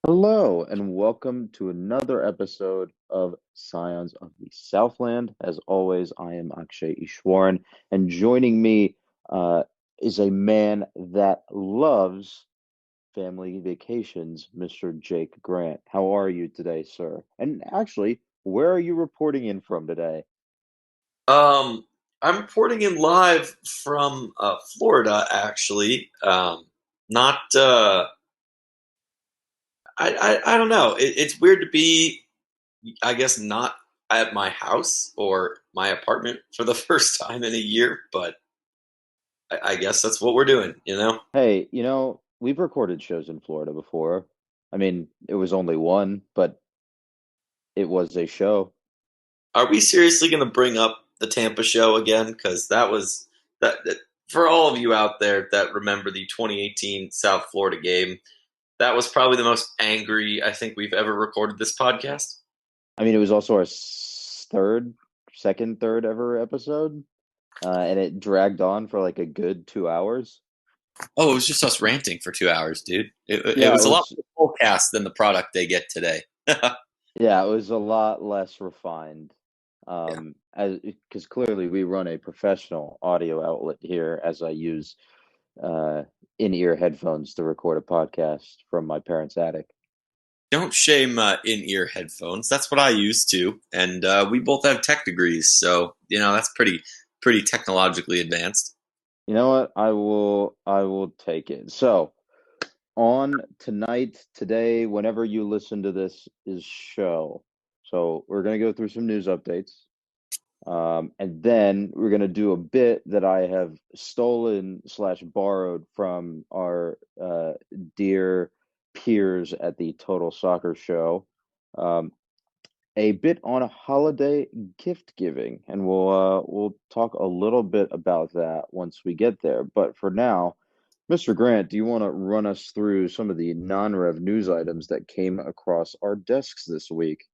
Hello, and welcome to another episode of Scions of the Southland. As always, I am Akshay Ishwaran, and joining me is a man that loves family vacations, Mr. Jake Grant. How are you today, sir? And actually, where are you reporting in from today? Um, I'm reporting in live from Florida, actually. Not, I don't know. It's weird to be, I guess, not at my house or my apartment for the first time in a year, but I guess that's what we're doing. Hey, we've recorded shows in Florida before. I mean, it was only one, but it was a show. Are we seriously going to bring up the Tampa show again? Because that for all of you out there that remember the 2018 South Florida game. That was probably the most angry I think we've ever recorded this podcast. I mean, it was also our third ever episode, and it dragged on for like a good 2 hours. Oh, it was just us ranting for 2 hours, dude. It Yeah, it was a lot was. more full cast than the product they get today. Yeah, it was a lot less refined. Yeah. As because clearly we run a professional audio outlet here, as I use uh in-ear headphones to record a podcast from my parents' attic. Don't shame in-ear headphones. That's what I use too, and we both have tech degrees, so that's pretty technologically advanced. You know what? I will take it. So, on tonight, today, whenever you listen to this is show. So we're gonna go through some news updates. And then we're gonna do a bit that I have stolen slash borrowed from our dear peers at the Total Soccer Show. Um, a bit on a holiday gift giving, and we'll talk a little bit about that once we get there. But for now, Mr. Grant, do you want to run us through some of the non-rev news items that came across our desks this week?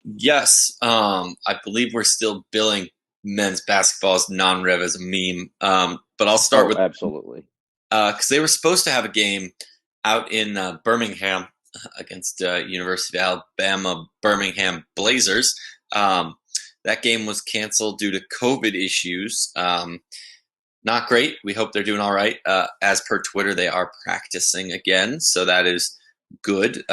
Yes, I believe we're still billing men's basketball as non-rev as a meme. But I'll start Oh, with absolutely. because they were supposed to have a game out in Birmingham against University of Alabama Birmingham Blazers. Um, that game was canceled due to COVID issues. Not great. We hope they're doing all right. As per Twitter, they are practicing again, so that is good.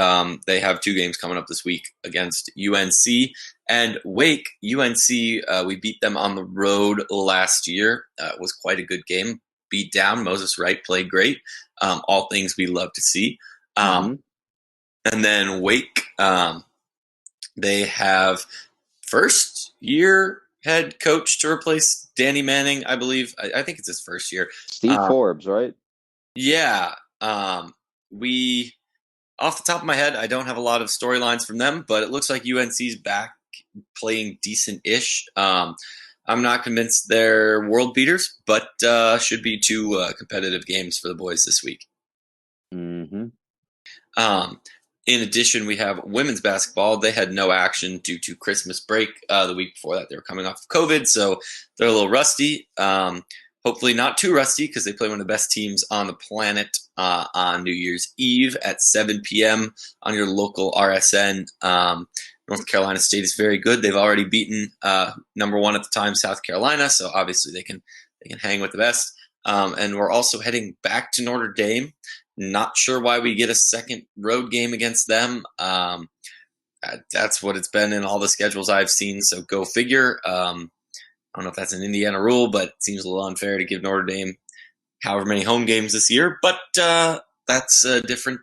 They have two games coming up this week against UNC and Wake. UNC, we beat them on the road last year. It was quite a good game. Beat down. Moses Wright played great. All things we love to see. Um, Hmm. and then Wake, they have first year head coach to replace Danny Manning, I believe. I think it's his first year. Steve Uh, Forbes, right? yeah. We, off the top of my head, I don't have a lot of storylines from them, but it looks like UNC's back playing decent ish. I'm not convinced they're world beaters, but should be two competitive games for the boys this week. Hmm. Um, in addition, we have women's basketball. They had no action due to Christmas break the week before that. They were coming off of COVID, so they're a little rusty. Hopefully, not too rusty because they play one of the best teams on the planet on New Year's Eve at 7 p.m. on your local RSN. North Carolina State is very good. They've already beaten number one at the time, South Carolina, so obviously they can hang with the best. And we're also heading back to Notre Dame. Not sure why we get a second road game against them. That's what it's been in all the schedules I've seen. So go figure. I don't know if that's an Indiana rule, but it seems a little unfair to give Notre Dame however many home games this year. But that's a different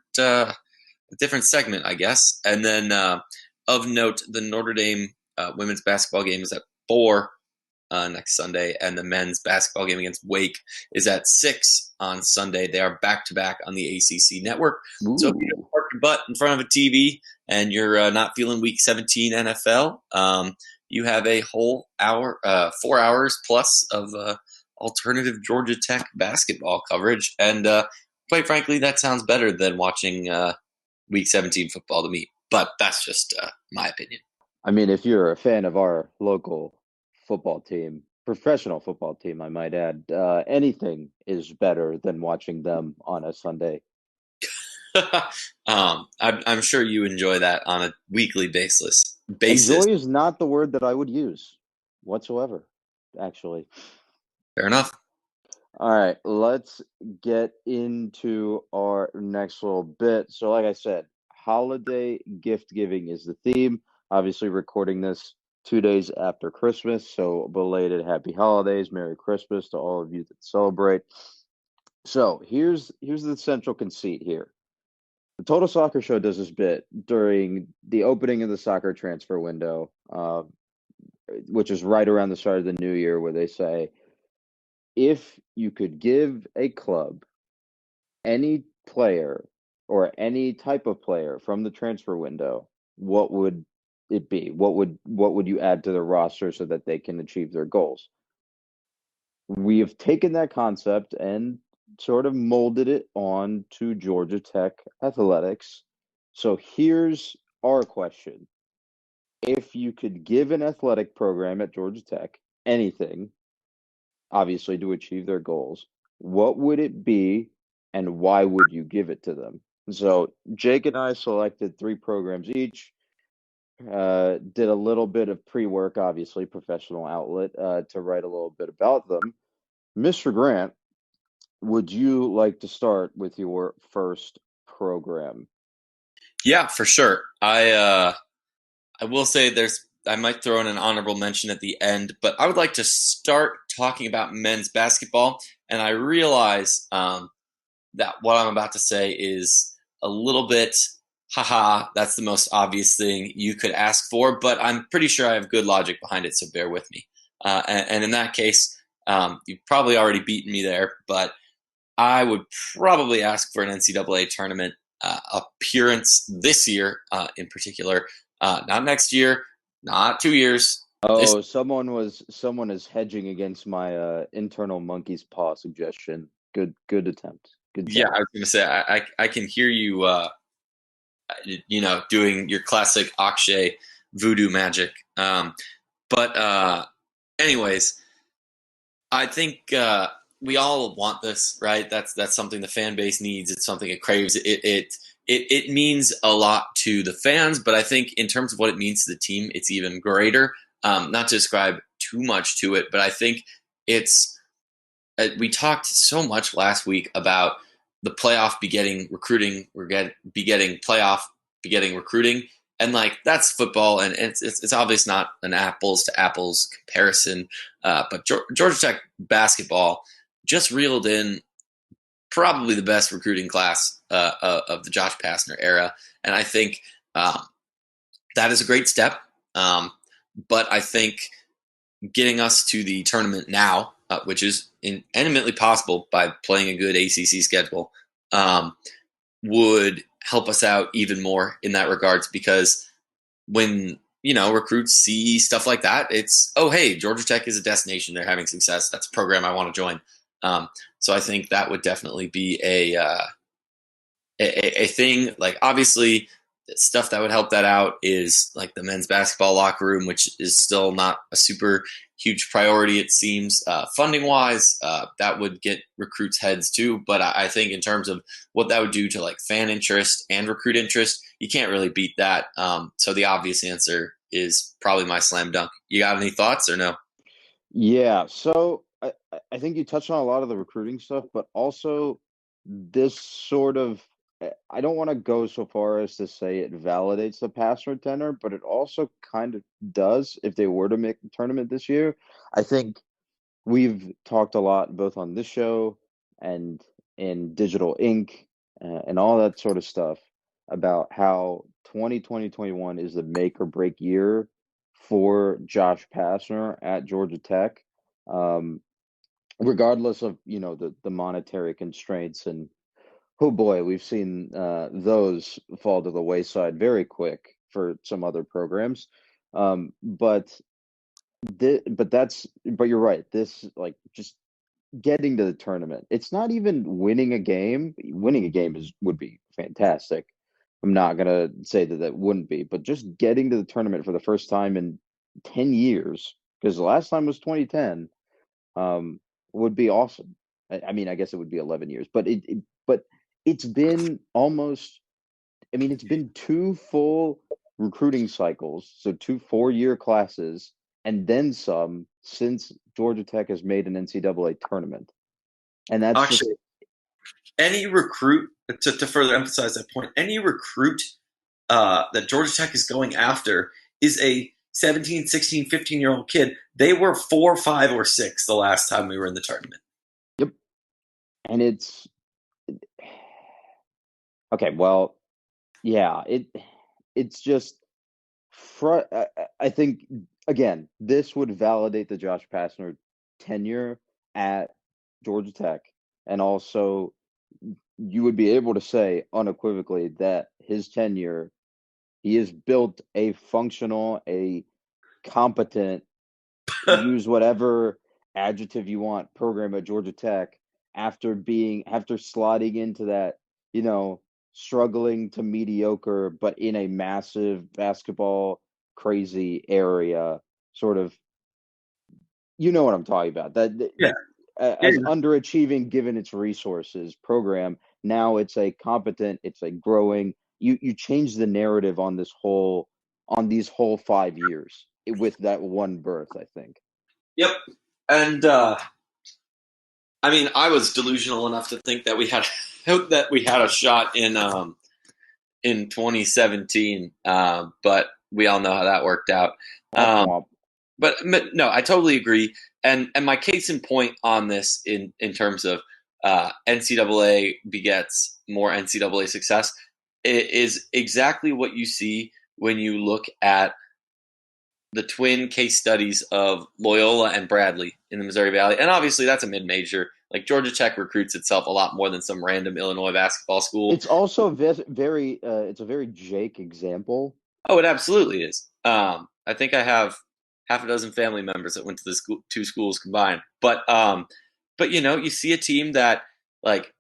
segment, I guess. And then of note, the Notre Dame women's basketball game is at 4 next Sunday, and the men's basketball game against Wake is at 6 on Sunday. They are back to back on the ACC network. So if you don't Ooh. park your butt in front of a TV and you're not feeling Week 17 NFL, you have a whole hour, 4 hours plus of alternative Georgia Tech basketball coverage. And quite frankly, that sounds better than watching Week 17 football to me. But that's just my opinion. I mean, if you're a fan of our local football team, professional football team, I might add, anything is better than watching them on a Sunday. I'm sure you enjoy that on a weekly basis. Enjoy Basis. is not the word that I would use whatsoever, actually. Fair enough. All right, let's get into our next little bit. So, like I said, holiday gift giving is the theme. Obviously, recording this 2 days after Christmas. So, belated happy holidays, Merry Christmas to all of you that celebrate. So, here's the central conceit here. The Total Soccer Show does this bit during the opening of the soccer transfer window, which is right around the start of the new year, where they say, if you could give a club any player or any type of player from the transfer window, what would it be? What would you add to the roster so that they can achieve their goals? We have taken that concept and sort of molded it on to Georgia Tech athletics. So here's our question. If you could give an athletic program at Georgia Tech anything, obviously to achieve their goals, what would it be and why would you give it to them? So Jake and I selected three programs each. Did a little bit of pre-work, obviously, professional outlet, to write a little bit about them. Mr. Grant, would you like to start with your first program? Yeah, for sure. I will say I might throw in an honorable mention at the end, but I would like to start talking about men's basketball. And I realize that what I'm about to say is a little bit, haha, that's the most obvious thing you could ask for, but I'm pretty sure I have good logic behind it, so bear with me. And in that case, you've probably already beaten me there, but I would probably ask for an NCAA tournament appearance this year, in particular, not next year, not 2 years. This, Oh, someone is hedging against my internal monkey's paw suggestion. Good attempt. Good yeah, job. I was going to say I can hear you, doing your classic Akshay voodoo magic. But anyways, I think we all want this, right? That's something the fan base needs. It's something it craves. It means a lot to the fans, but I think in terms of what it means to the team, it's even greater. Not to describe too much to it, but I think it's. We talked so much last week about the playoff begetting recruiting. Begetting playoff, begetting recruiting, and like that's football, and it's obvious not an apples to apples comparison. But Georgia Tech basketball just reeled in probably the best recruiting class of the Josh Pastner era, and I think um, that is a great step. Um, but I think getting us to the tournament now, which is eminently possible by playing a good ACC schedule, um, would help us out even more in that regards because when recruits see stuff like that, it's, oh, hey, Georgia Tech is a destination, they're having success, that's a program I want to join. So I think that would definitely be a thing. Like obviously stuff that would help that out is like the men's basketball locker room, which is still not a super huge priority, it seems. Funding wise, that would get recruits heads too, but I think in terms of what that would do to like fan interest and recruit interest, you can't really beat that. So the obvious answer is probably my slam dunk. You got any thoughts or no? Yeah, so I think you touched on a lot of the recruiting stuff, but also this sort of I don't want to go so far as to say it validates the password tenor, but it also kind of does if they were to make the tournament this year. I think we've talked a lot both on this show and in Digital Ink and all that sort of stuff about how 2021 is the make or break year for Josh Pastner at Georgia Tech, um, regardless of the monetary constraints. And oh boy, we've seen those fall to the wayside very quick for some other programs. But but you're right. This like just getting to the tournament. It's not even winning a game. Winning a game is would be fantastic. I'm not gonna say that that wouldn't be, but just getting to the tournament for the first time in 10 years, because the last time was 2010, um, would be awesome. I mean, I guess it would be 11 years, but but it's been almost, I mean, it's been two full recruiting cycles, so two 4-year classes, and then some since Georgia Tech has made an NCAA tournament. And that's just, Actually, any recruit, to further emphasize that point, any recruit that Georgia Tech is going after is a 17, 16, 15-year-old kid. They were 4, 5, or 6 the last time we were in the tournament. yep. And it's okay, well, yeah, it's just I think again, this would validate the Josh Pastner tenure at Georgia Tech, and also you would be able to say unequivocally that his tenure, he has built a functional, a competent, use whatever adjective you want, program at Georgia Tech after sliding into that, you know, struggling to mediocre, but in a massive basketball crazy area, sort of, you know what I'm talking about. Yeah, yeah, As underachieving given its resources program, now it's a competent, it's a growing. You change the narrative on these whole 5 years with that one birth, I think. yep. And I mean, I was delusional enough to think that we had that we had a shot in 2017, but we all know how that worked out. Womp Um, womp. but no, I totally agree. And my case in point on this, in terms of NCAA begets more NCAA success, is exactly what you see when you look at the twin case studies of Loyola and Bradley in the Missouri Valley. And obviously, that's a mid major. Like Georgia Tech recruits itself a lot more than some random Illinois basketball school. It's also very it's a very Jake example. Oh, it absolutely is. I think I have half a dozen family members that went to the school, two schools combined. But you know, you see a team that like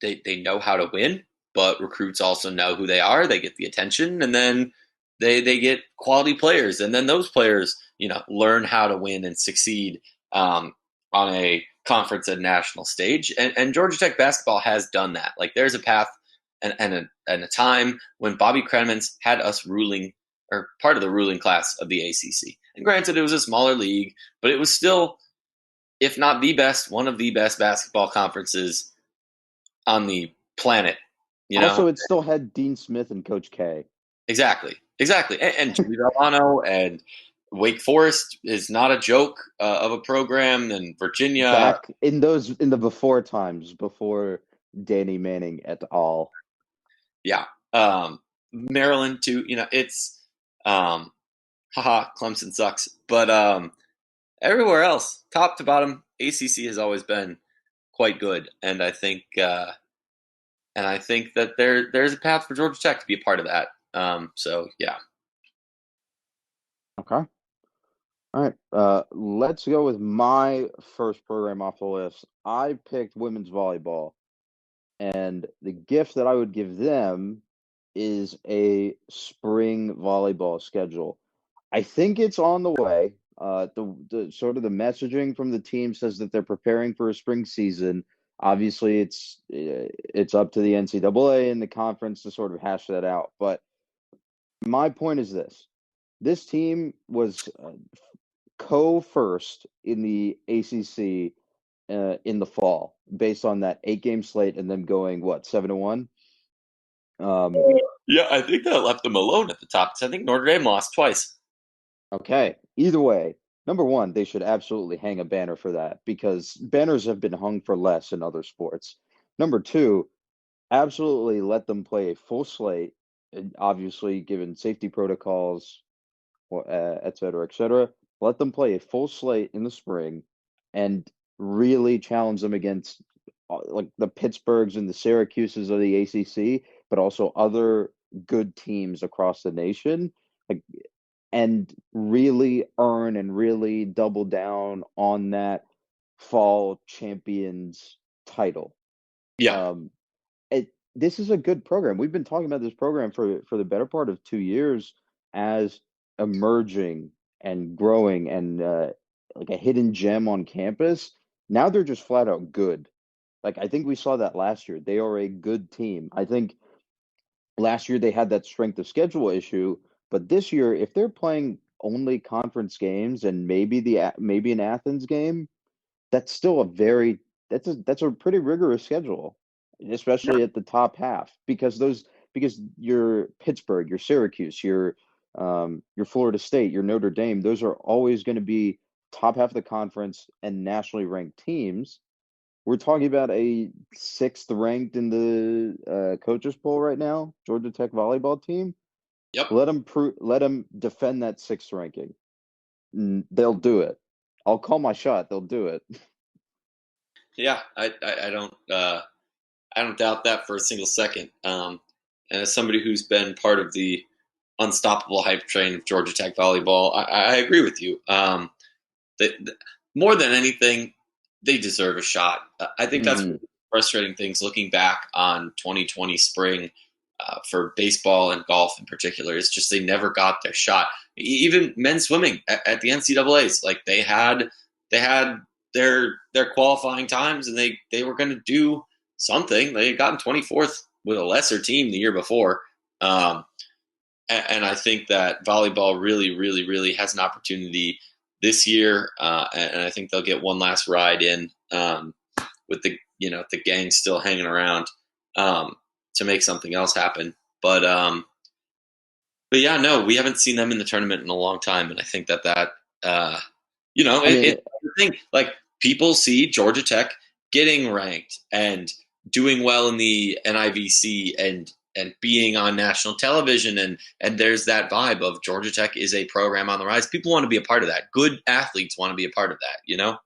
they know how to win, but recruits also know who they are. They get the attention, and then they get quality players, and then those players, you know, learn how to win and succeed on a conference and national stage. And Georgia Tech basketball has done that. Like there's a path and a time when Bobby Kremens had us ruling or part of the ruling class of the ACC. And granted, it was a smaller league, but it was still, if not the best, one of the best basketball conferences on the planet. You know, Also, it still had Dean Smith and Coach K. exactly. And Jimmy Valvano and Wake Forest is not a joke of a program. And Virginia, Back in the before times, before Danny Manning et al. yeah, Maryland too. You know, it's haha, Clemson sucks, but everywhere else, top to bottom, ACC has always been quite good, and I think that there's a path for Georgia Tech to be a part of that. So yeah. Okay. All right. Let's go with my first program off the list. I picked women's volleyball, and the gift that I would give them is a spring volleyball schedule. I think it's on the way. The sort of the messaging from the team says that they're preparing for a spring season. Obviously, it's up to the NCAA and the conference to sort of hash that out. But my point is this: this team was co-first in the ACC in the fall, based on that 8-game slate, and them going what 7-1. Um, Yeah, I think that left them alone at the top because I think Notre Dame lost twice. Okay. Either way, number one, they should absolutely hang a banner for that because banners have been hung for less in other sports. Number two, absolutely let them play a full slate, and obviously, given safety protocols, et cetera, et cetera. Let them play a full slate in the spring and really challenge them against like the Pittsburghs and the Syracuses of the ACC, but also other good teams across the nation. Like, and really earn and really double down on that fall champions title. Yeah, Um, this is a good program. We've been talking about this program for the better part of 2 years as emerging and growing and like a hidden gem on campus. Now they're just flat out good. Like I think we saw that last year. They are a good team. I think last year they had that strength of schedule issue, but this year, if they're playing only conference games and maybe an Athens game, that's still a very that's a pretty rigorous schedule, Yeah. especially at the top half because your Pittsburgh, your Syracuse, your Florida State, your Notre Dame, those are always going to be top half of the conference and nationally ranked teams. We're talking about a sixth ranked in the coaches poll right now, Georgia Tech volleyball team. Yep. Let them defend that sixth ranking. They'll do it. I'll call my shot. They'll do it. Yeah. I don't doubt that for a single second. And as somebody who's been part of the unstoppable hype train of Georgia Tech volleyball, I agree with you. That more than anything, they deserve a shot. I think that's one Hmm. of the frustrating things looking back on 2020 spring for baseball and golf in particular. Is just they never got their shot. Even men's swimming at the NCAA's, like they had their qualifying times, and they were going to do something. They had gotten 24th with a lesser team the year before. Um, and I think that volleyball really, really, really has an opportunity this year, and I think they'll get one last ride in with the gang still hanging around um, to make something else happen. But yeah, no, we haven't seen them in the tournament in a long time, and I think that uh, I mean, it's the thing. Like people see Georgia Tech getting ranked and doing well in the NIVC and being on national television, and there's that vibe of Georgia Tech is a program on the rise. People want to be a part of that. Good athletes want to be a part of that.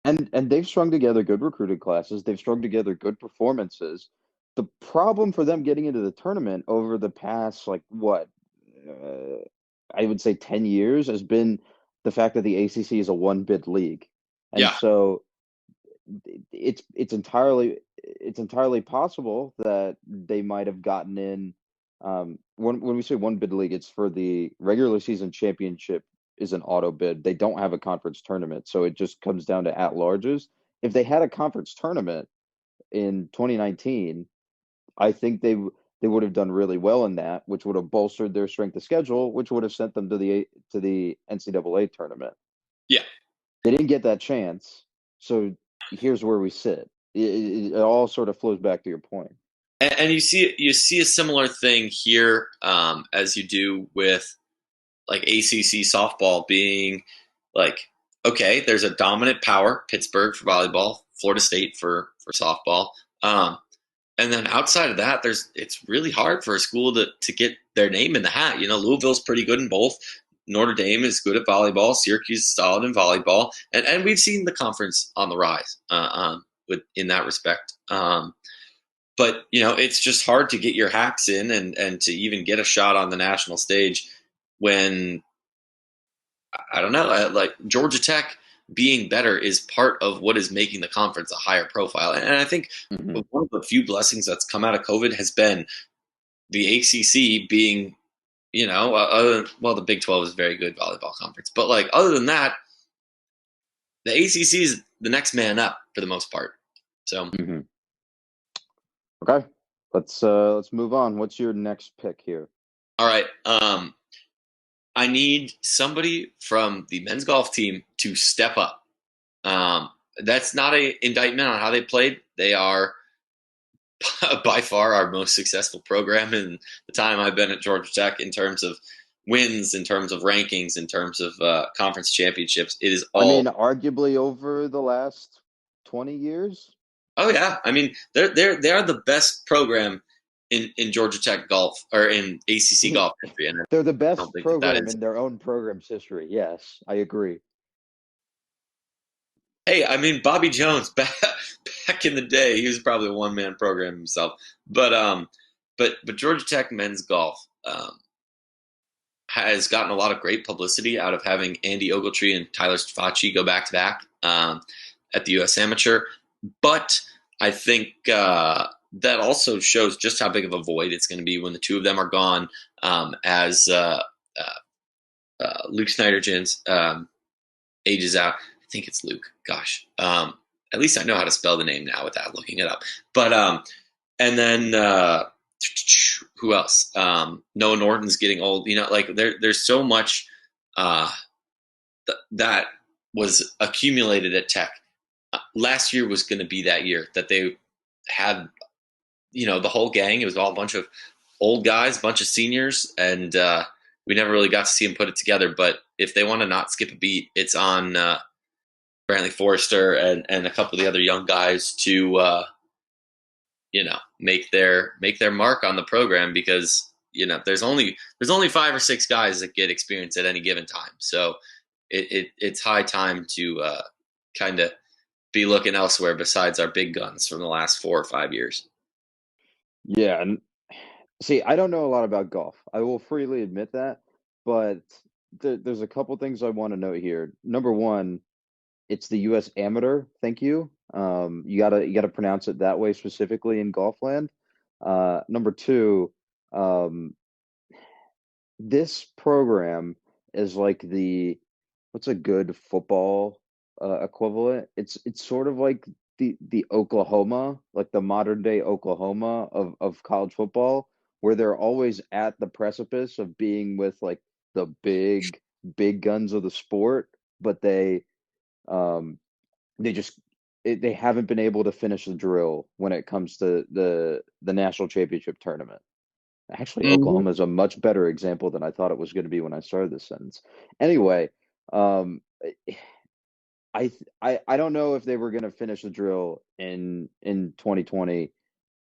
and they've strung together good recruited classes. They've strung together good performances. The problem for them getting into the tournament over the past, like what, uh, I would say 10 years has been the fact that the ACC is a one bid league. And Yeah, so it's entirely possible that they might have gotten in. When we say one bid league, it's for the regular season championship is an auto bid. They don't have a conference tournament, so it just comes down to at larges. If they had a conference tournament in 2019, I think they would have done really well in that, which would have bolstered their strength of schedule, which would have sent them to the NCAA tournament. yeah. They didn't get that chance, so here's where we sit. It all sort of flows back to your point. And you see a similar thing here as you do with like ACC softball being like, okay, there's a dominant power, Pittsburgh for volleyball, Florida State for softball. Um, and then outside of that, it's really hard for a school to get their name in the hat. Louisville's pretty good in both. Notre Dame is good at volleyball. Syracuse is solid in volleyball, and we've seen the conference on the rise in that respect. But it's just hard to get your hacks in and to even get a shot on the national stage when I don't know, like Georgia Tech being better is part of what is making the conference a higher profile. And I think Hmm. one of the few blessings that's come out of COVID has been the ACC being, well, the Big 12 is a very good volleyball conference, but like other than that, the ACC is the next man up for the most part. So, Hmm. Okay, let's move on. What's your next pick here? all right, I need somebody from the men's golf team to step up. Um, that's not an indictment on how they played. They are by far our most successful program in the time I've been at Georgia Tech in terms of wins, in terms of rankings, in terms of conference championships. It is I mean, all. arguably over the last 20 years. Oh yeah, I mean they are the best program in Georgia Tech golf or in ACC golf history, and I They're the don't best think that program is. in their own program's history. Yes, I agree. Hey, I mean Bobby Jones back in the day, he was probably a one man program himself, but Georgia Tech men's golf. Has gotten a lot of great publicity out of having Andy Ogletree and Tyler Stafacci go back to back at the U.S. Amateur. But I think that also shows just how big of a void it's going to be when the two of them are gone, as Luke Snyderjan's ages out. I think it's Luke. Gosh. At least I know how to spell the name now without looking it up. But and then who else? Noah Norton's getting old. Like there's so much uh, that was accumulated at Tech. Last year was going to be that year that they had, the whole gang. It was all a bunch of old guys, a bunch of seniors, and we never really got to see them put it together. But if they want to not skip a beat, it's on Brantley Forrester and a couple of the other young guys to make their mark on the program, because there's only 5 or 6 guys that get experience at any given time. So it's high time to kind of be looking elsewhere besides our big guns from the last 4 or 5 years. Yeah, and see, I don't know a lot about golf. I will freely admit that, but there's a couple things I want to note here. Number one, it's the U.S. Amateur. Thank you. You gotta pronounce it that way specifically in Golfland. Number two, um, this program is like what's a good football equivalent? It's sort of like the Oklahoma, like the modern day Oklahoma of college football, where they're always at the precipice of being with like the big guns of the sport, but um they just they haven't been able to finish the drill when it comes to the national championship tournament. Actually, Mm-hmm. Oklahoma is a much better example than I thought it was going to be when I started this sentence. Anyway, um, I don't know if they were going to finish the drill in 2020.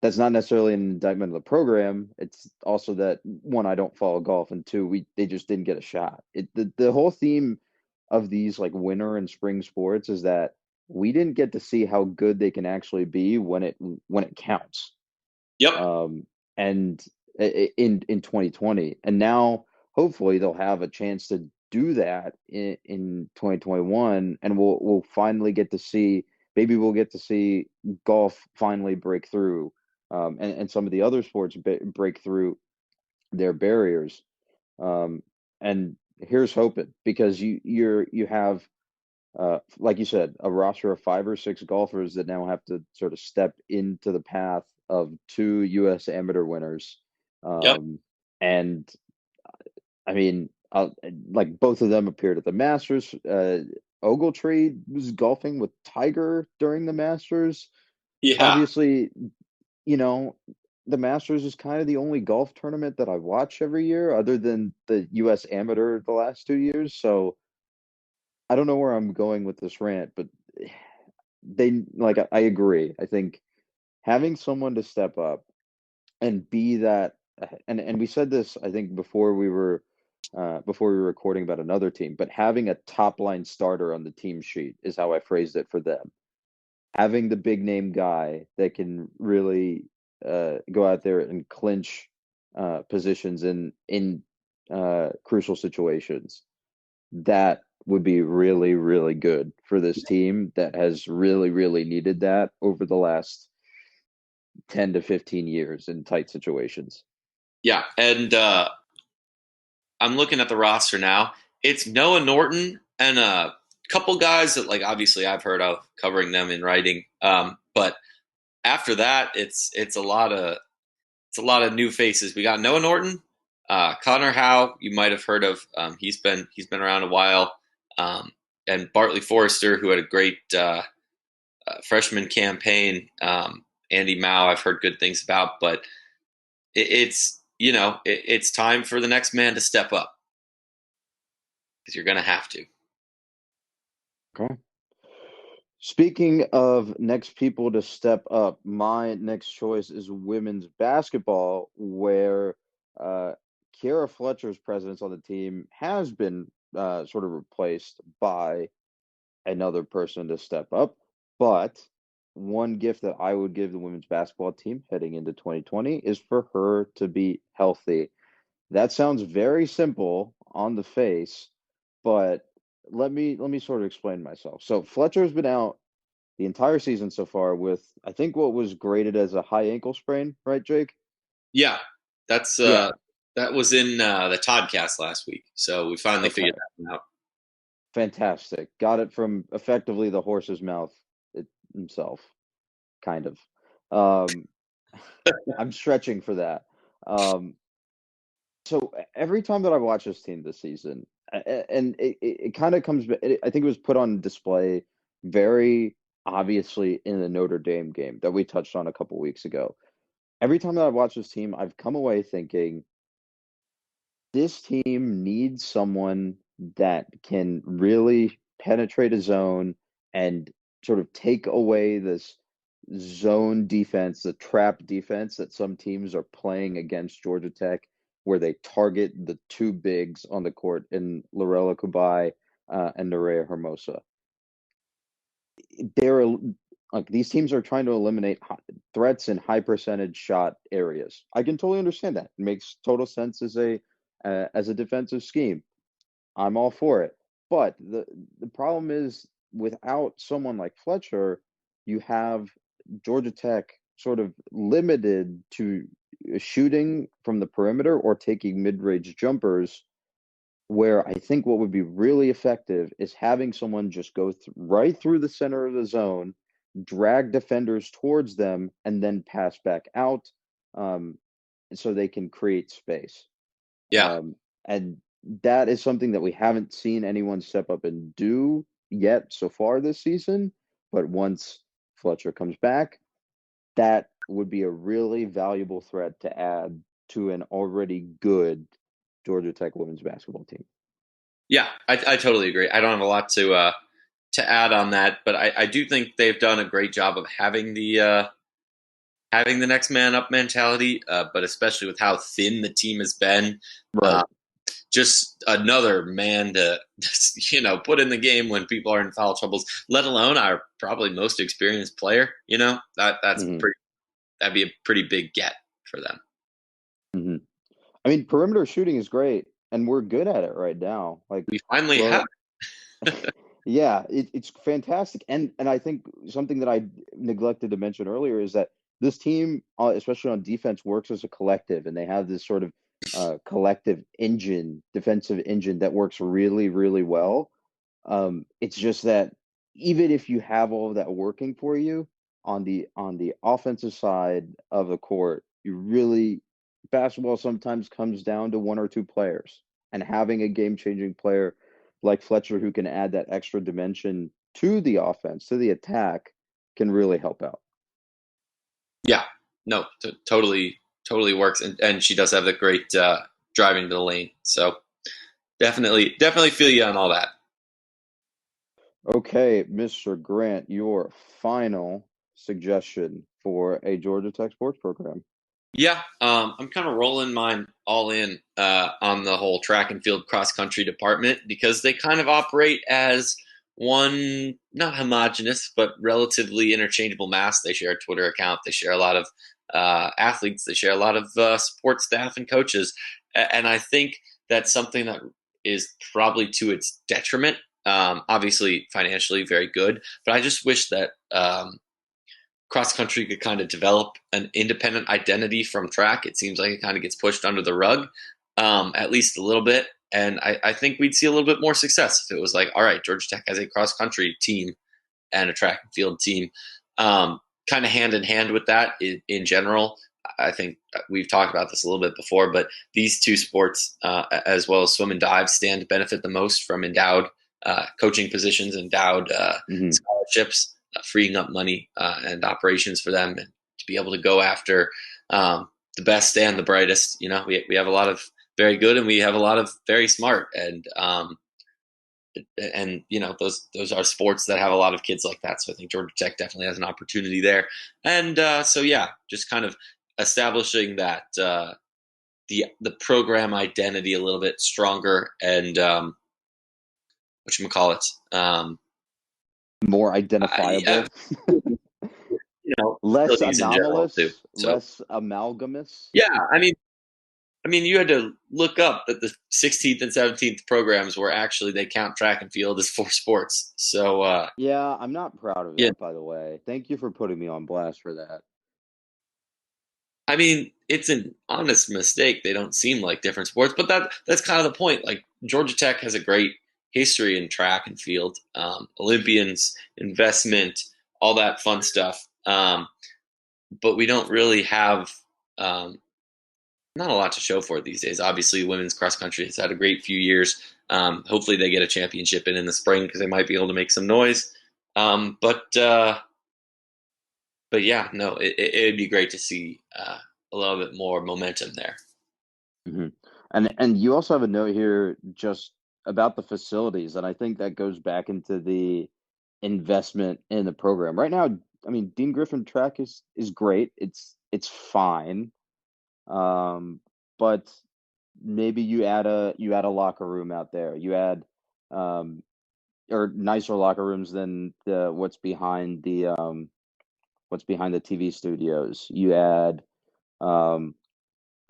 That's not necessarily an indictment of the program. It's also that one, I don't follow golf, and two, they just didn't get a shot. The whole theme of these like winter and spring sports is that we didn't get to see how good they can actually be when it counts. Yep. And in 2020, and now hopefully they'll have a chance to do that in 2021, and we'll finally get to see, maybe we'll get to see golf finally break through, and some of the other sports break through their barriers. And here's hoping, because you have like you said, a roster of 5 or 6 golfers that now have to sort of step into the path of 2 U.S. amateur winners. Yep. And I mean, like both of them appeared at the Masters. Ogletree was golfing with Tiger during the Masters. Yeah. Obviously, you know, the Masters is kind of the only golf tournament that I watch every year, other than the U.S. Amateur the last 2 years. So I don't know where I'm going with this rant, but they like I agree. I think having someone to step up and be that, and we said this I think before we were recording about another team, but having a top line starter on the team sheet is how I phrased it for them. Having the big name guy that can really go out there and clinch positions in crucial situations, that would be really, really good for this team that has really, really needed that over the last 10 to 15 years in tight situations. Yeah. And I'm looking at the roster now. It's Noah Norton and a couple guys that, like, obviously I've heard of, covering them in writing. But after that, it's a lot of new faces. We got Noah Norton, Connor Howe. You might have heard of. He's been around a while. And Bartley Forrester, who had a great freshman campaign. Andy Mao, I've heard good things about, but it's time for the next man to step up, because you're going to have to. Okay. Speaking of next people to step up, my next choice is women's basketball, where uh, Kiara Fletcher's presence on the team has been sort of replaced by another person to step up. But one gift that I would give the women's basketball team heading into 2020 is for her to be healthy. That sounds very simple on the face, but let me sort of explain myself. So Fletcher's been out the entire season so far with, I think, what was graded as a high ankle sprain, right, Jake? Yeah, that's Yeah. that was in the Toddcast last week, so we finally Okay. figured that one out. Fantastic. Got it from effectively the horse's mouth. himself, kind of. Um, I'm stretching for that. Um, so every time that I watch this team this season, and it kind of comes, I think it was put on display very obviously in the Notre Dame game that we touched on a couple weeks ago. Every time that I've watched this team, I've come away thinking this team needs someone that can really penetrate a zone and sort of take away this zone defense, the trap defense that some teams are playing against Georgia Tech, where they target the two bigs on the court in Lorela Kubai and Nerea Hermosa. They're like these teams are trying to eliminate threats in high percentage shot areas. I can totally understand that. It makes total sense as a defensive scheme. I'm all for it. But the problem is without someone like Fletcher, you have Georgia Tech sort of limited to shooting from the perimeter or taking mid-range jumpers, where I think what would be really effective is having someone just go right through the center of the zone, drag defenders towards them, and then pass back out, um, so they can create space. Yeah. And that is something that we haven't seen anyone step up and do yet so far this season. But once Fletcher comes back, that would be a really valuable threat to add to an already good Georgia Tech women's basketball team. Yeah, I totally agree. I don't have a lot to add on that, but I do think they've done a great job of having the next man up mentality, but especially with how thin the team has been. Right. Just another man to put in the game when people are in foul troubles, let alone our probably most experienced player. Hmm. That'd be a pretty big get for them. Hmm. I mean, perimeter shooting is great, and we're good at it right now. Like, We finally well, have. yeah, it's fantastic, and I think something that I neglected to mention earlier is that this team, especially on defense, works as a collective, and they have this sort of collective engine, defensive engine that works really, really well. It's just that even if you have all of that working for you on the offensive side of the court, you really basketball sometimes comes down to one or two players, and having a game-changing player like Fletcher who can add that extra dimension to the offense, to the attack, can really help out. Yeah, no, totally works, and she does have the great driving to the lane. So definitely feel you on all that. Okay, Mr. Grant, your final suggestion for a Georgia Tech sports program. Yeah, I'm kind of rolling mine all in on the whole track and field cross country department because they kind of operate as one, not homogenous, but relatively interchangeable mass. They share a Twitter account. They share a lot of athletes. They share a lot of support staff and coaches. And I think that's something that is probably to its detriment. Obviously, financially, very good. But I just wish that cross country could kind of develop an independent identity from track. It seems like it kind of gets pushed under the rug, at least a little bit. And I think we'd see a little bit more success if it was like, all right, Georgia Tech has a cross country team and a track and field team, kind of hand in hand with that in general. I think we've talked about this a little bit before, but these two sports, as well as swim and dive, stand to benefit the most from endowed coaching positions, endowed Hmm. scholarships, freeing up money and operations for them, and to be able to go after the best and the brightest. We have a lot of very good, and we have a lot of very smart, and those are sports that have a lot of kids like that. So I think Georgia Tech definitely has an opportunity there, and so yeah, just kind of establishing that the program identity a little bit stronger, and whatchamacallit, More I, identifiable, less abilities in general too. anomalous, So less amalgamous. yeah, I mean, you had to look up that the 16th and 17th programs were actually they count track and field as four sports. So Yeah, I'm not proud of yeah, that, by the way. Thank you for putting me on blast for that. I mean, it's an honest mistake. They don't seem like different sports, but that's kind of the point. Like Georgia Tech has a great history in track and field, Olympians, investment, all that fun stuff. But we don't really have not a lot to show for it these days. Obviously, women's cross country has had a great few years. Hopefully, they get a championship in the spring because they might be able to make some noise. But yeah, no, it'd be great to see a little bit more momentum there. Hmm. And you also have a note here just about the facilities, and I think that goes back into the investment in the program. Right now, I mean, Dean Griffin track is great. It's fine. Um, but maybe you add a locker room out there. You add um or nicer locker rooms than what's behind the TV studios. You add um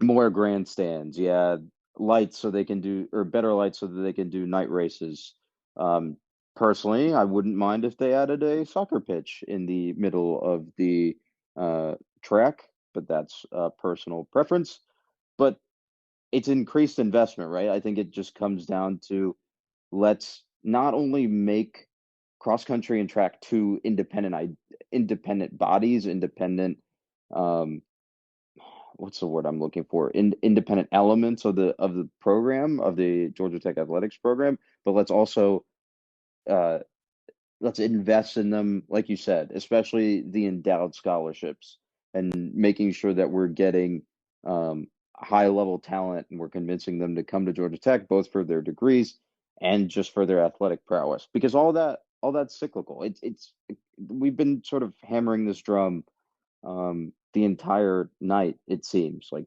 more grandstands. You add lights so they can do or better lights so that they can do night races. Um, Personally, I wouldn't mind if they added a soccer pitch in the middle of the uh, track, but that's personal preference. But it's increased investment, right? I think it just comes down to let's not only make cross country and track two independent bodies, independent um, what's the word I'm looking for? Independent elements of the program of the Georgia Tech athletics program, but uh, let's invest in them, like you said, especially the endowed scholarships and making sure that we're getting high level talent and we're convincing them to come to Georgia Tech both for their degrees and just for their athletic prowess because all that's cyclical. It's we've been sort of hammering this drum the entire night, it seems like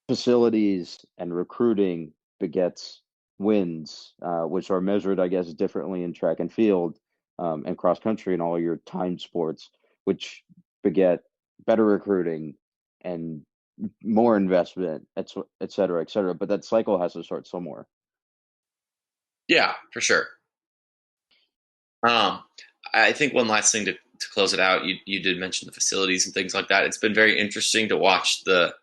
facilities and recruiting begets wins, which are measured, I guess, differently in track and field and cross country and all your time sports, which beget better recruiting and more investment, et cetera, et cetera. But that cycle has to start somewhere. Yeah, for sure. Um, I think one last thing to close it out. You did mention the facilities and things like that. It's been very interesting to watch the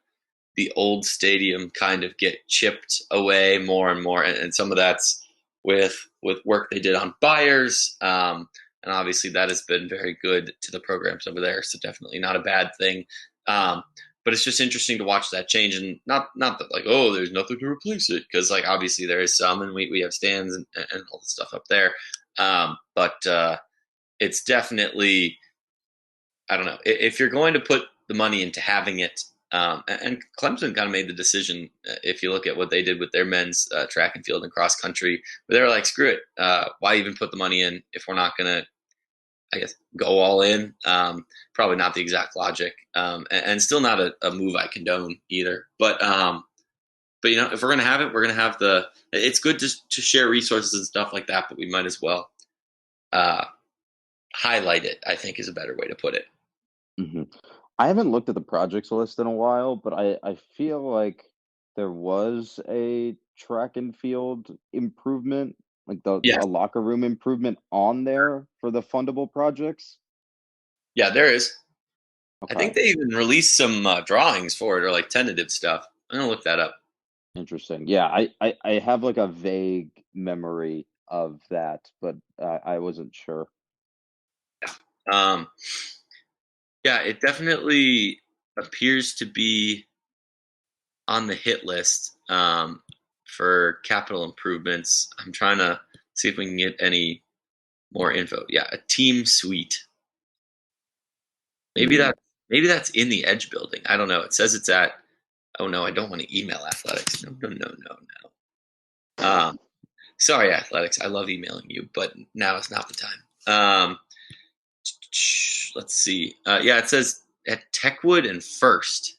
old stadium kind of get chipped away more and more, and some of that's with work they did on buyers, and obviously that has been very good to the programs over there. So definitely not a bad thing. Um, but it's just interesting to watch that change, and not that like oh there's nothing to replace it because like obviously there is some, and we have stands and all the stuff up there. But it's definitely I don't know if you're going to put the money into having it. And Clemson kind of made the decision. If you look at what they did with their men's track and field and cross country, where they were like, "Screw it! Why even put the money in if we're not going to, I guess, go all in?" Probably not the exact logic, and still not a move I condone either. But you know, if we're going to have it, we're going to have the. It's good to share resources and stuff like that, but we might as well uh, highlight it. I think is a better way to put it. Hmm. I haven't looked at the projects list in a while, but I feel like there was a track and field improvement, like Yes. a locker room improvement on there for the fundable projects. Yeah, there is. I think Okay, they even released some drawings for it or like tentative stuff. I'm gonna look that up. interesting. Yeah, I have like a vague memory of that, but I wasn't sure. Um, yeah, it definitely appears to be on the hit list for capital improvements. I'm trying to see if we can get any more info. Yeah, a team suite. Maybe Hmm. that maybe that's in the Edge building. I don't know. It says it's at. Oh no, I don't want to email athletics. No, no, no, no, no. Sorry, athletics. I love emailing you, but now is not the time. Let's see. Yeah, it says at Techwood and First.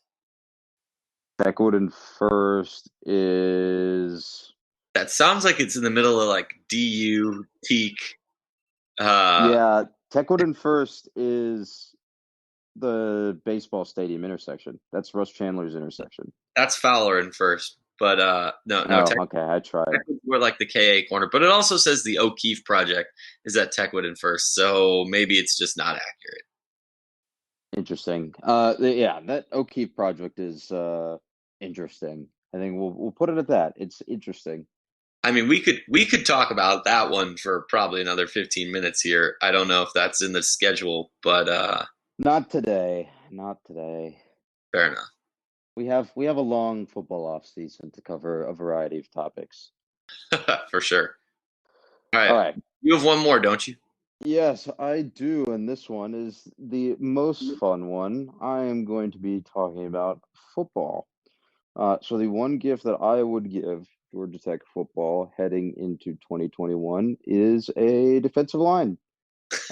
Beckwood and First is That sounds like it's in the middle of like DU, Teak. Uh, yeah, Techwood and First is the baseball stadium intersection. That's Russ Chandler's intersection. that's Fowler and First. But no, no, Oh, okay, I tried. Techwood's more like the KA corner. But it also says the O'Keefe project is at Techwood and First. So maybe it's just not accurate. Interesting. Yeah, that O'Keefe project is interesting. I think we'll put it at that. It's interesting. I mean, we could talk about that one for probably another 15 minutes here. I don't know if that's in the schedule, but Not today. Not today. fair enough. We have a long football off season to cover a variety of topics. For sure. All All right. right. You have one more, don't you? Yes, I do, and this one is the most fun one. I am going to be talking about football. So the one gift that I would give Georgia Tech football heading into 2021 is a defensive line.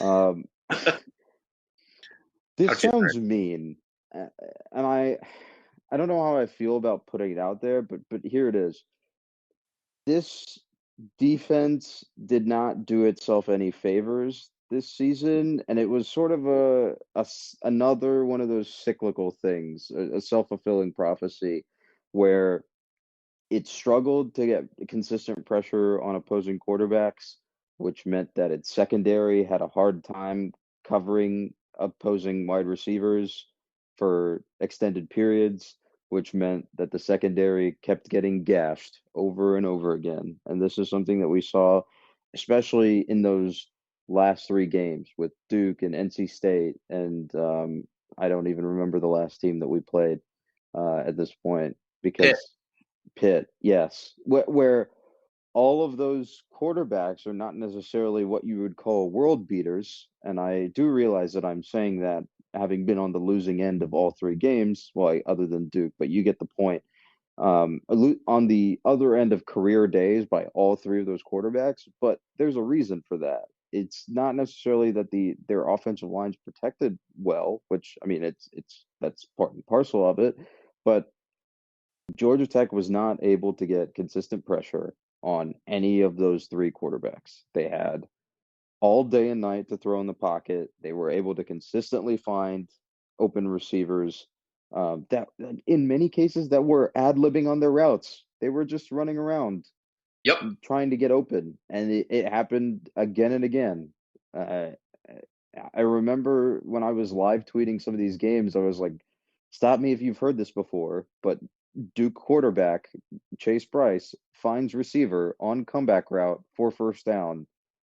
Um, this How sounds generous. mean, and I don't know how I feel about putting it out there, but here it is. This defense did not do itself any favors this season, and it was sort of another one of those cyclical things, a self-fulfilling prophecy, where it struggled to get consistent pressure on opposing quarterbacks, which meant that its secondary had a hard time covering opposing wide receivers for extended periods, which meant that the secondary kept getting gashed over and over again. And this is something that we saw, especially in those last three games with Duke and NC State. And I don't even remember the last team that we played at this point Pitt. because Pitt, yes, where all of those quarterbacks are not necessarily what you would call world beaters. And I do realize that I'm saying that having been on the losing end of all three games, well, other than Duke, but you get the point. On the other end of career days by all three of those quarterbacks, but there's a reason for that. It's not necessarily that their offensive line's protected well, which I mean it's that's part and parcel of it, but Georgia Tech was not able to get consistent pressure on any of those three quarterbacks. They had all day and night to throw in the pocket. They were able to consistently find open receivers that, in many cases, that were ad-libbing on their routes. They were just running around Yep. trying to get open, and it happened again and again. Uh, I remember when I was live tweeting some of these games, I was like, "Stop me if you've heard this before." But Duke quarterback Chase Bryce finds receiver on comeback route for first down,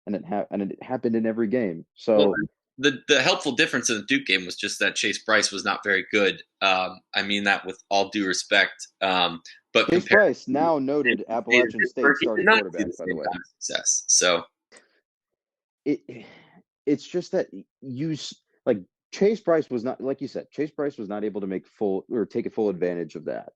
and it happened in every game. Well, So the helpful difference in the Duke game was just that Chase Bryce was not very good. I mean that with all due respect. But Chase compared Bryce, to now noted State and Appalachian State Pittsburgh, he did starting not see the quarterback, by the same way. kind of success. So it it's just that like Chase Bryce was not, like you said, Chase Bryce was not able to make full or take a full advantage of that.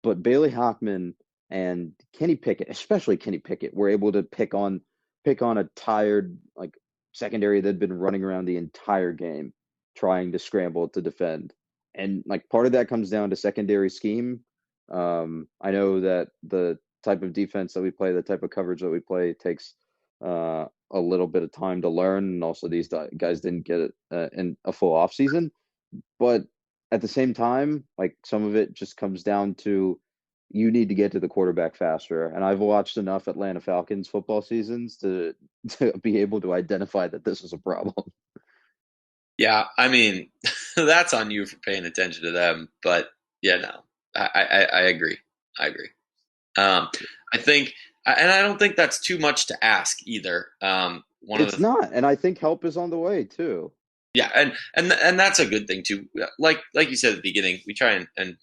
But Bailey Hockman and Kenny Pickett, especially Kenny Pickett, were able to pick on a tired like secondary that had been running around the entire game trying to scramble to defend. And like part of that comes down to secondary scheme. I know that the type of defense that we play, the type of coverage that we play takes a little bit of time to learn, and also these guys didn't get it in a full off season. But at the same time, like some of it just comes down to you need to get to the quarterback faster. And I've watched enough Atlanta Falcons football seasons to be able to identify that this is a problem. yeah, I mean that's on you for paying attention to them. But yeah, no, I agree. I agree. Um, I think, and I don't think that's too much to ask either. One of It's the not, and I think help is on the way too. Yeah, and that's a good thing too. Like you said at the beginning, we try and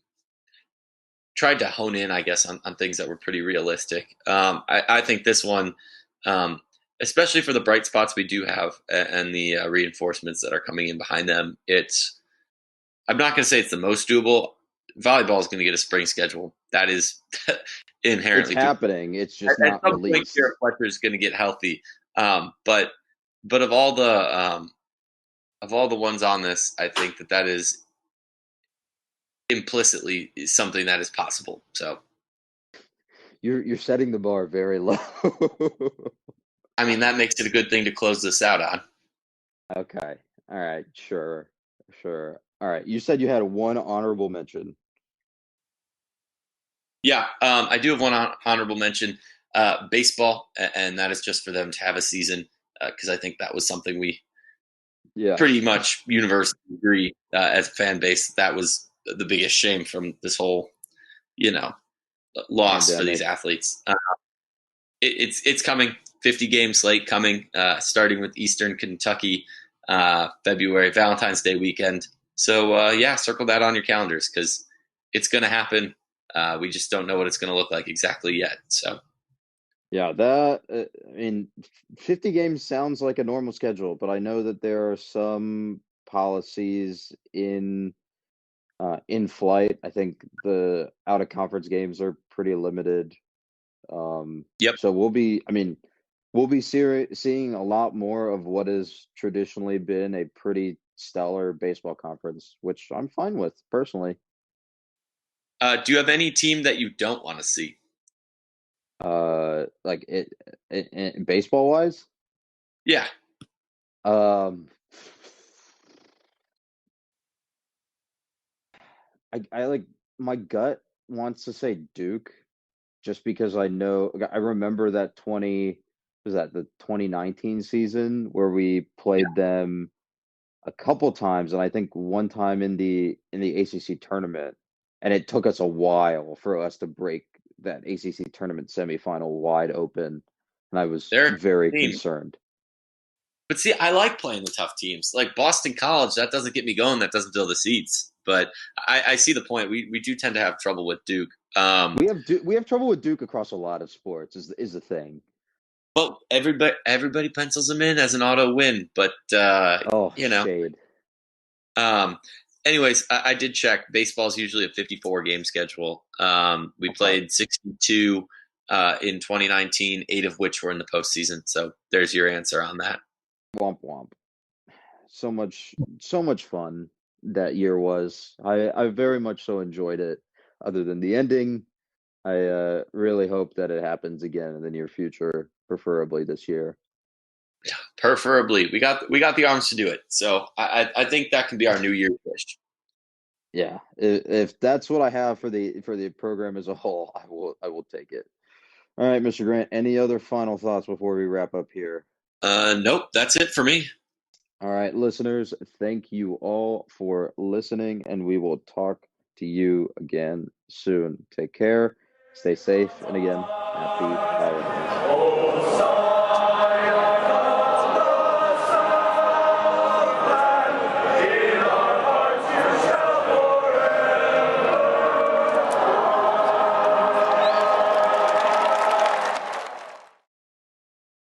tried to hone in, I guess, on things that were pretty realistic. I think this one, um, especially for the bright spots we do have and the reinforcements that are coming in behind them, I'm not going to say it's the most doable. Volleyball is going to get a spring schedule. That is It's inherently doable. happening. It's just At not some point, released. Kira Fletcher is going to get healthy. But of all the ones on this, I think that is implicitly something that is possible. So, You're setting the bar very low. I mean, that makes it a good thing to close this out on. Okay. All right. Sure. Sure. All right. You said you had one honorable mention. Yeah, I do have one honorable mention, baseball, and that is just for them to have a season because I think that was something we pretty Yes. much universally agree as a fan base. That was the biggest shame from this whole, you know, loss for these Pandemic. athletes. It's coming. 50 game slate coming, starting with Eastern Kentucky, February Valentine's Day weekend. So yeah, circle that on your calendars because it's going to happen. We just don't know what it's going to look like exactly yet. So Yeah, that I mean, 50 games sounds like a normal schedule, but I know that there are some policies in flight. I think the out of conference games are pretty limited. yep. So I mean, we'll be seeing a lot more of what has traditionally been a pretty stellar baseball conference, which I'm fine with personally. Do you have any team that you don't want to see? Like baseball wise, Yeah. um, I like my gut wants to say Duke just because I remember that 20 was that the 2019 season where we played them a couple times, and I think one time in the ACC tournament, and it took us a while for us to break that ACC tournament semifinal wide open, and I was They're a very team. concerned. But see, I like playing the tough teams. Like Boston College, that doesn't get me going. That doesn't fill the seats. But I see the point. We do tend to have trouble with Duke. We have trouble with Duke across a lot of sports is the thing. But everybody pencils them in as an auto win. But Oh, you know, shade. um, anyways, I did check. Baseball is usually a 54 game schedule. We Okay. played 62 in 2019, 8 of which were in the postseason. So there's your answer on that. Womp womp. So much fun that year was. I very much so enjoyed it. Other than the ending, I really hope that it happens again in the near future, preferably this year. Preferably, we got the arms to do it. So I think that can be our New Year's wish. Yeah, if that's what I have for the program as a whole, I will take it. All right, Mr. Grant, any other final thoughts before we wrap up here? Nope, that's it for me. All right, listeners, thank you all for listening, and we will talk to you again soon. Take care, stay safe, and again, happy